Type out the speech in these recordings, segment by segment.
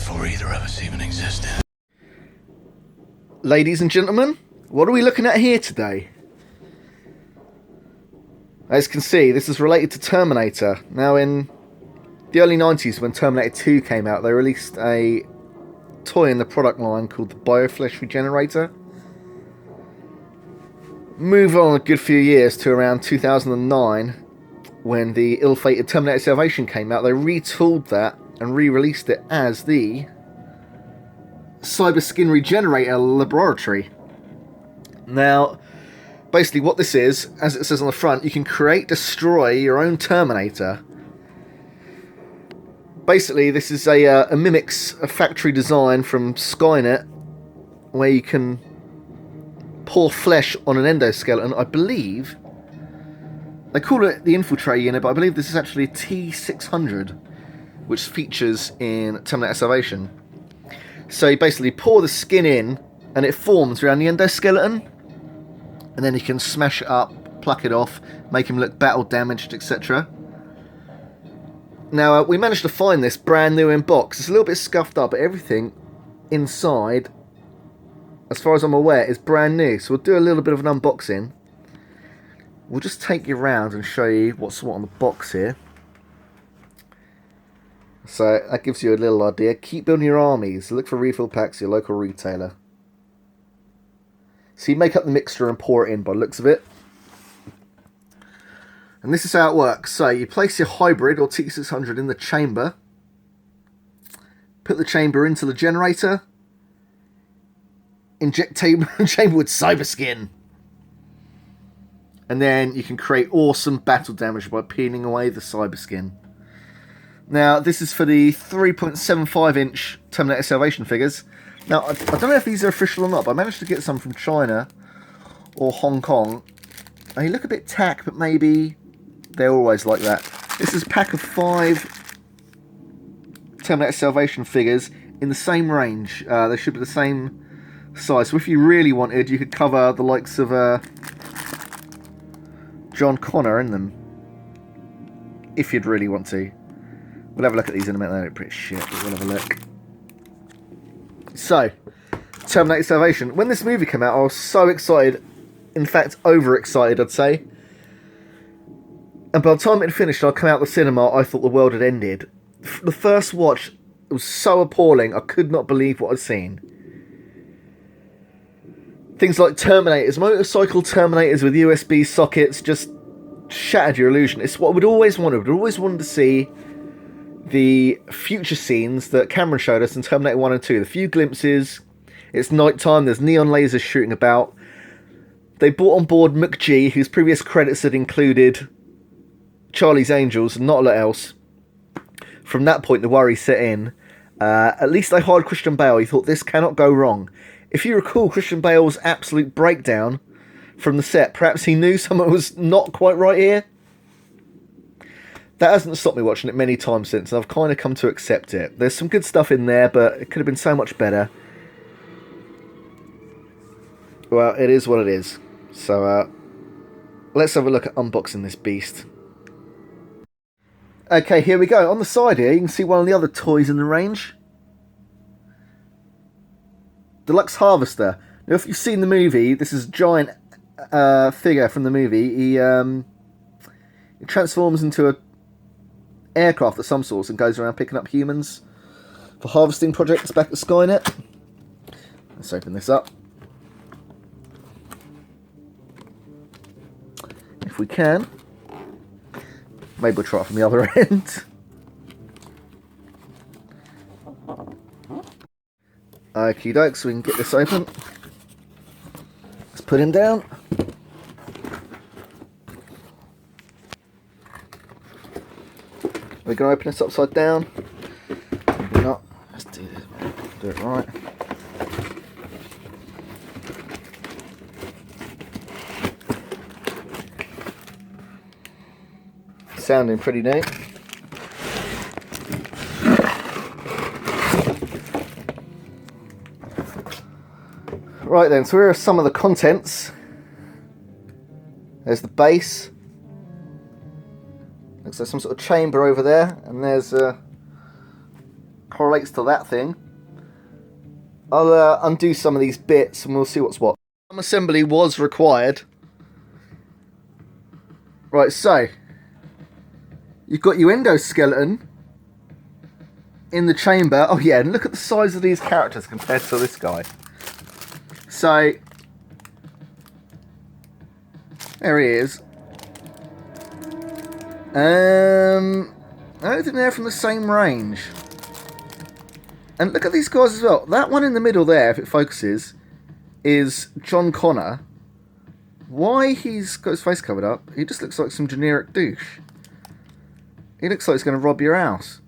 before either of us even existed. Ladies and gentlemen, what are we looking at here today? As you can see, this is related to Terminator. Now, in the early 90s, when Terminator 2 came out, they released a toy in the product line called the Bioflesh Regenerator. Move on a good few years to around 2009, when the ill-fated Terminator Salvation came out. They retooled that and re-released it as the Cyberskin Generator Laboratory. Now, basically what this is, as it says on the front, you can create, destroy your own Terminator. Basically, this is mimics a factory design from Skynet, where you can pour flesh on an endoskeleton. I believe they call it the Infiltrate unit, but I believe this is actually a T600, which features in Terminator Salvation. So you basically pour the skin in, and it forms around the endoskeleton, and then you can smash it up, pluck it off, make him look battle damaged, etc. Now, we managed to find this brand new in box. It's a little bit scuffed up, but everything inside, as far as I'm aware, is brand new. So we'll do a little bit of an unboxing. We'll just take you around and show you what's what on the box here. So that gives you a little idea. Keep building your armies. Look for refill packs at your local retailer. So you make up the mixture and pour it in by the looks of it. And this is how it works. So you place your hybrid or T600 in the chamber. Put the chamber into the generator. Inject chamber with Cyberskin. And then you can create awesome battle damage by peeling away the Cyberskin. Now, this is for the 3.75 inch Terminator Salvation figures. Now, I don't know if these are official or not, but I managed to get some from China or Hong Kong. They look a bit tack, but maybe they're always like that. This is a pack of 5 Terminator Salvation figures in the same range. They should be the same size. So if you really wanted, you could cover the likes of John Connor in them. If you'd really want to. We'll have a look at these in a minute. They're pretty shit, but we'll have a look. So, Terminator Salvation. When this movie came out, I was so excited. In fact, overexcited, I'd say. And by the time it had finished, I'd come out of the cinema, I thought the world had ended. The first watch was so appalling, I could not believe what I'd seen. Things like Terminators, motorcycle Terminators with USB sockets, just shattered your illusion. It's what we'd always wanted. We'd always wanted to see the future scenes that Cameron showed us in Terminator 1 and 2. The few glimpses. It's night time. There's neon lasers shooting about. They brought on board McG, whose previous credits had included Charlie's Angels and not a lot else. From that point, the worry set in. At least they hired Christian Bale. He thought, this cannot go wrong. If you recall Christian Bale's absolute breakdown from the set, perhaps he knew something was not quite right here. That hasn't stopped me watching it many times since, and I've kind of come to accept it. There's some good stuff in there, but it could have been so much better. Well, it is what it is. So, let's have a look at unboxing this beast. Okay, here we go. On the side here, you can see one of the other toys in the range. Deluxe Harvester. Now, if you've seen the movie, this is a giant figure from the movie. He transforms into a aircraft of some sorts and goes around picking up humans for harvesting projects back at Skynet. Let's open this up. If we can. Maybe we'll try it from the other end. Okie doke, so we can get this open. Let's put him down. We're going to open this upside down. Maybe not. Let's do this. Do it right. Sounding pretty neat. Right then, so here are some of the contents. There's the base. Looks like some sort of chamber over there, and there's a correlates to that thing. I'll undo some of these bits and we'll see what's what. Some assembly was required. Right, so you've got your endoskeleton in the chamber. Oh yeah, and look at the size of these characters compared to this guy. So there he is. I don't think they're from the same range. And look at these guys as well. That one in the middle there, if it focuses, is John Connor. Why he's got his face covered up? He just looks like some generic douche. He looks like he's going to rob your house.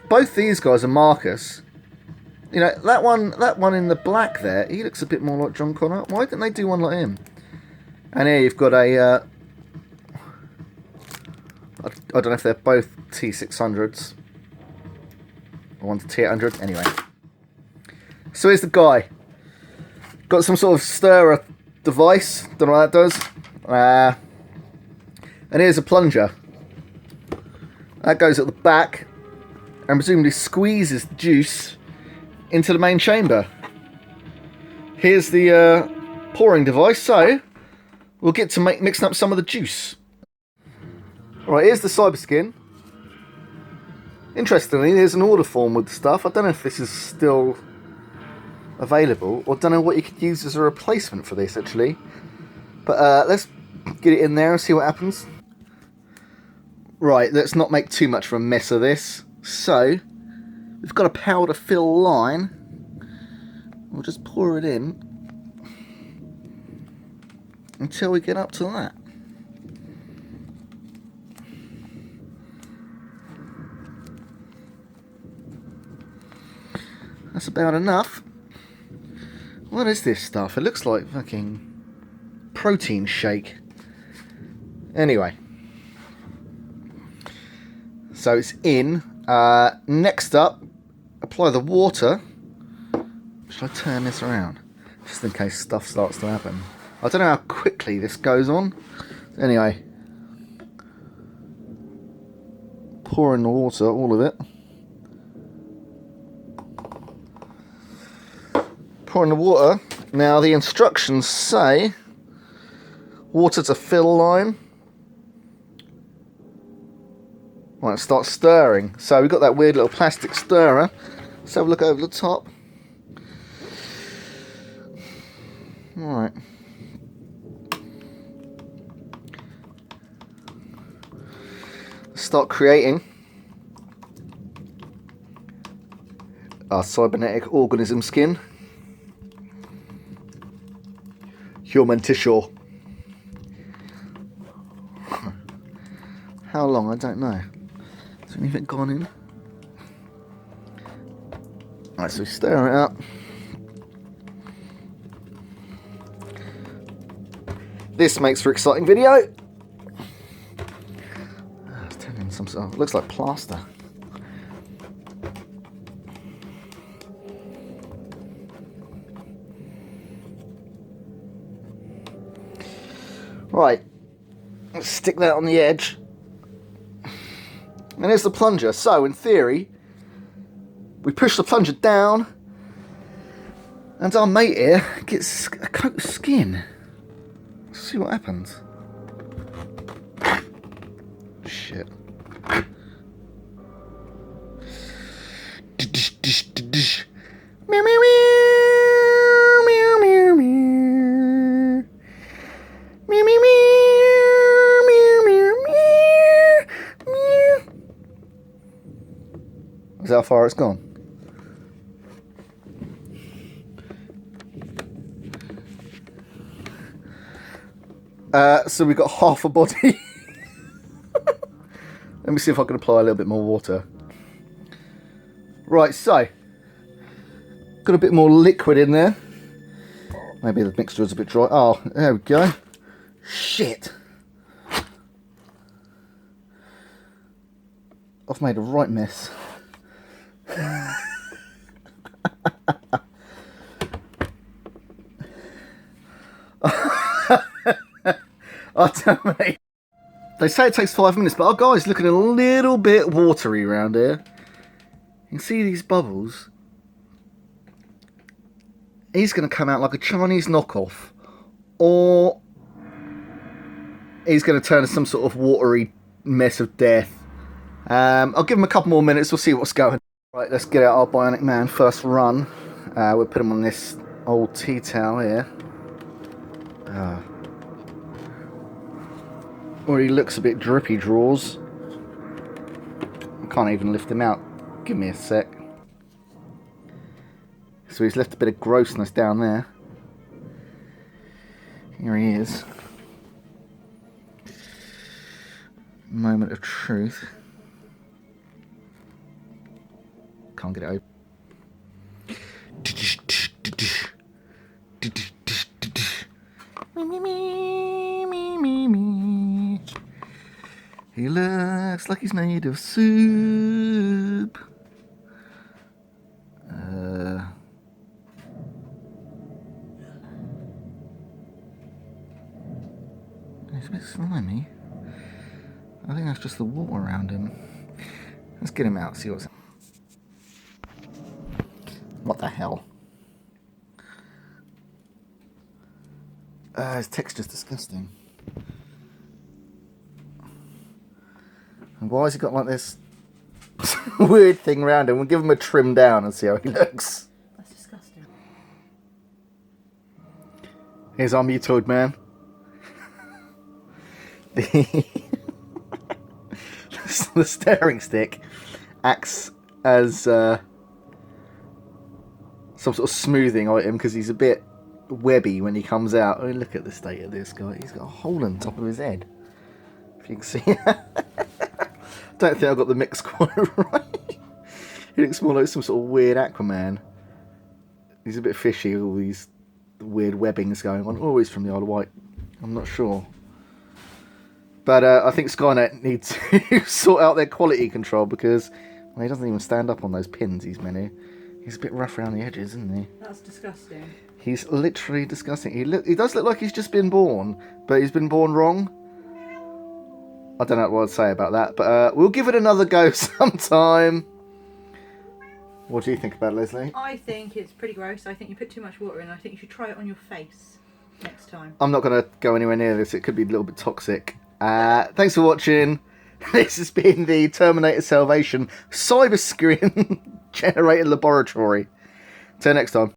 Both these guys are Marcus. You know, that one in the black there, he looks a bit more like John Connor. Why didn't they do one like him? And here you've got a... I don't know if they're both T600s. Or one's a T800. Anyway. So here's the guy. Got some sort of stirrer device. Don't know what that does. And here's a plunger. That goes at the back. And presumably squeezes the juice into the main chamber. Here's the pouring device. So we'll get to mixing up some of the juice. Alright, here's the Cyberskin. Interestingly, there's an order form with the stuff. I don't know if this is still available, or don't know what you could use as a replacement for this, actually. But let's get it in there and see what happens. Right, let's not make too much of a mess of this. So, we've got a powder fill line. We'll just pour it in until we get up to that. That's about enough. What is this stuff? It looks like fucking protein shake. Anyway. So it's in. Next up, apply the water. Should I turn this around? Just in case stuff starts to happen. I don't know how quickly this goes on. Anyway. Pour in the water, all of it. Pour in the water. Now the instructions say water to fill line. Right, start stirring. So we've got that weird little plastic stirrer. Let's have a look over the top. Right. Start creating our cybernetic organism skin. Human tissue. How long? I don't know. Has anything gone in? Alright, so we stir it up. This makes for exciting video. It's turning some sort of, looks like plaster. Right, let's stick that on the edge. And here's the plunger. So, in theory, we push the plunger down, and our mate here gets a coat of skin. Let's see what happens. Shit. Meow, meow, meow, meow, meow, meow. Meow, meow, meow, meow, meow, meow. Is that how far it's gone? So we've got half a body. Let me see if I can apply a little bit more water. Right, so got a bit more liquid in there. Maybe the mixture is a bit dry. Oh, there we go. Shit. I've made a right mess. Oh, damn it. They say it takes 5 minutes, but our guy's looking a little bit watery around here. You can see these bubbles. He's going to come out like a Chinese knockoff, or he's going to turn to some sort of watery mess of death. I'll give him a couple more minutes. We'll see what's going on. Right, let's get out our Bionic Man first run. We'll put him on this old tea towel here. Already looks a bit drippy draws. I can't even lift him out. Give me a sec. So he's left a bit of grossness down there. Here he is. Moment of truth. Can't get it open. He looks like he's made of soup. He's a bit slimy. I think that's just the water around him. Let's get him out, see what's... What the hell? His texture's disgusting. And why has he got like this weird thing around him? We'll give him a trim down and see how he looks. That's disgusting. Here's our Mutoid Man. The steering stick acts as some sort of smoothing item because he's a bit webby when he comes out. Oh, look at the state of this guy. He's got a hole in the top of his head. If you can see that. Don't think I got the mix quite right. He looks more like some sort of weird Aquaman. He's a bit fishy with all these weird webbings going on. Always from the Isle of Wight. I'm not sure. But I think Skynet needs to sort out their quality control because well, he doesn't even stand up on those pins he's meant to. He's a bit rough around the edges, isn't he? That's disgusting. He's literally disgusting. He does look like he's just been born, but he's been born wrong. I don't know what I'd say about that, but we'll give it another go sometime. What do you think about it, Leslie? I think it's pretty gross. I think you put too much water in. I think you should try it on your face next time. I'm not going to go anywhere near this. It could be a little bit toxic. Thanks for watching. This has been the Terminator Salvation Cyberskin Generator Laboratory. Till next time.